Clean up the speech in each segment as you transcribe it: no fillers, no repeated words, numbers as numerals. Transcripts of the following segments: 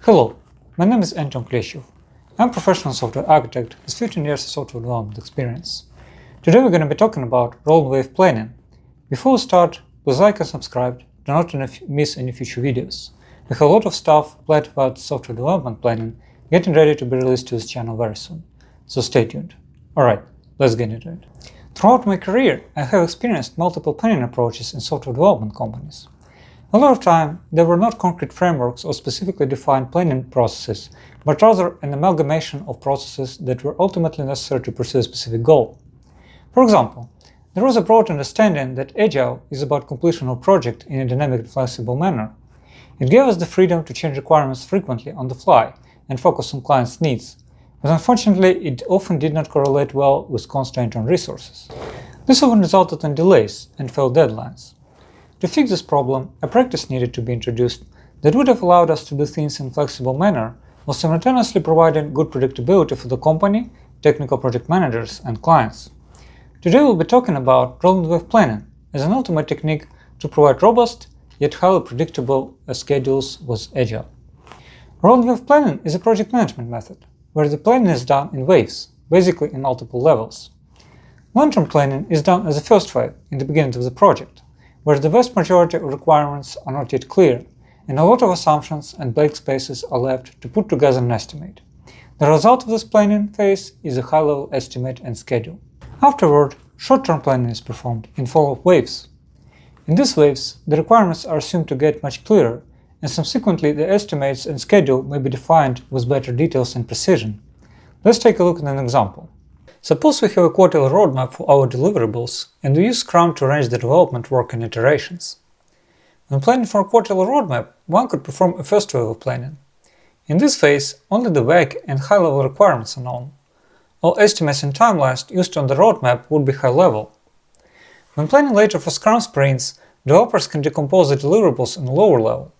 Hello, my name is Anton Kleshev. I'm a professional software architect with 15 years of software development experience. Today we're going to be talking about role wave planning. Before we start, please like and subscribe to not miss any future videos. We have a lot of stuff planned about software development planning getting ready to be released to this channel very soon. So stay tuned. Alright, let's get into it. Throughout my career, I have experienced multiple planning approaches in software development companies. A lot of time, there were not concrete frameworks or specifically defined planning processes, but rather an amalgamation of processes that were ultimately necessary to pursue a specific goal. For example, there was a broad understanding that Agile is about completion of a project in a dynamic and flexible manner. It gave us the freedom to change requirements frequently on the fly and focus on clients' needs, but unfortunately it often did not correlate well with constraint on resources. This often resulted in delays and failed deadlines. To fix this problem, a practice needed to be introduced that would have allowed us to do things in a flexible manner while simultaneously providing good predictability for the company, technical project managers, and clients. Today we'll be talking about rolling wave planning as an ultimate technique to provide robust yet highly predictable schedules with Agile. Rolling wave planning is a project management method where the planning is done in waves, basically in multiple levels. Long-term planning is done as a first wave in the beginning of the project, where the vast majority of requirements are not yet clear, and a lot of assumptions and blank spaces are left to put together an estimate. The result of this planning phase is a high-level estimate and schedule. Afterward, short-term planning is performed in follow-up waves. In these waves, the requirements are assumed to get much clearer, and subsequently the estimates and schedule may be defined with better details and precision. Let's take a look at an example. Suppose we have a quarterly roadmap for our deliverables, and we use Scrum to arrange the development work in iterations. When planning for a quarterly roadmap, one could perform a first wave of planning. In this phase, only the vague and high-level requirements are known. All estimates and timelines used on the roadmap would be high-level. When planning later for Scrum sprints, developers can decompose the deliverables in a lower level.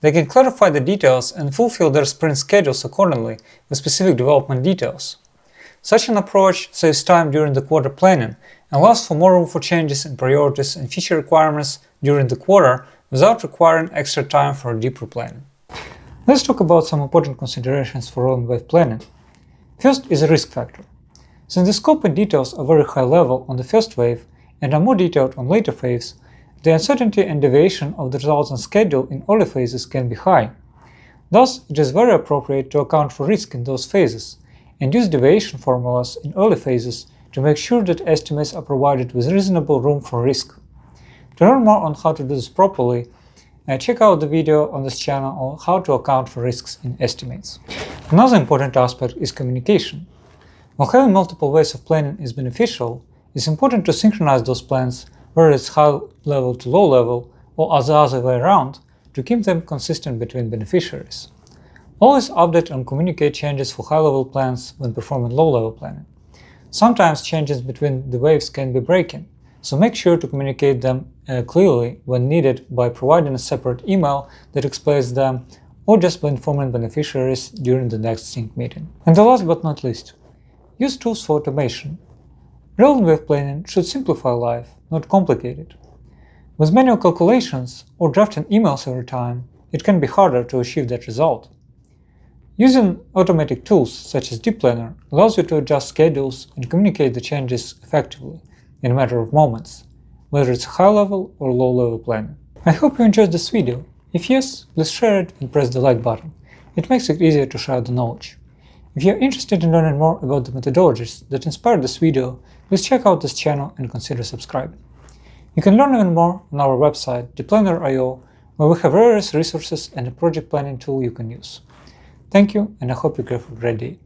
They can clarify the details and fulfill their sprint schedules accordingly with specific development details. Such an approach saves time during the quarter planning and allows for more room for changes in priorities and feature requirements during the quarter without requiring extra time for deeper planning. Let's talk about some important considerations for rolling wave planning. First is a risk factor. Since the scope and details are very high level on the first wave and are more detailed on later waves, the uncertainty and deviation of the resultant schedule in early phases can be high. Thus, it is very appropriate to account for risk in those phases and use deviation formulas in early phases to make sure that estimates are provided with reasonable room for risk. To learn more on how to do this properly, check out the video on this channel on how to account for risks in estimates. Another important aspect is communication. While having multiple ways of planning is beneficial, it's important to synchronize those plans, whether it's high level to low level or the other way around, to keep them consistent between beneficiaries. Always update and communicate changes for high-level plans when performing low-level planning. Sometimes changes between the waves can be breaking, so make sure to communicate them clearly when needed by providing a separate email that explains them or just by informing beneficiaries during the next sync meeting. And the last but not least, use tools for automation. Rolling wave planning should simplify life, not complicate it. With manual calculations or drafting emails every time, it can be harder to achieve that result. Using automatic tools such as dplanner allows you to adjust schedules and communicate the changes effectively in a matter of moments, whether it's high-level or low-level planning. I hope you enjoyed this video. If yes, please share it and press the like button. It makes it easier to share the knowledge. If you're interested in learning more about the methodologies that inspired this video, please check out this channel and consider subscribing. You can learn even more on our website, dplanner.io, where we have various resources and a project planning tool you can use. Thank you, and I hope you have a great day.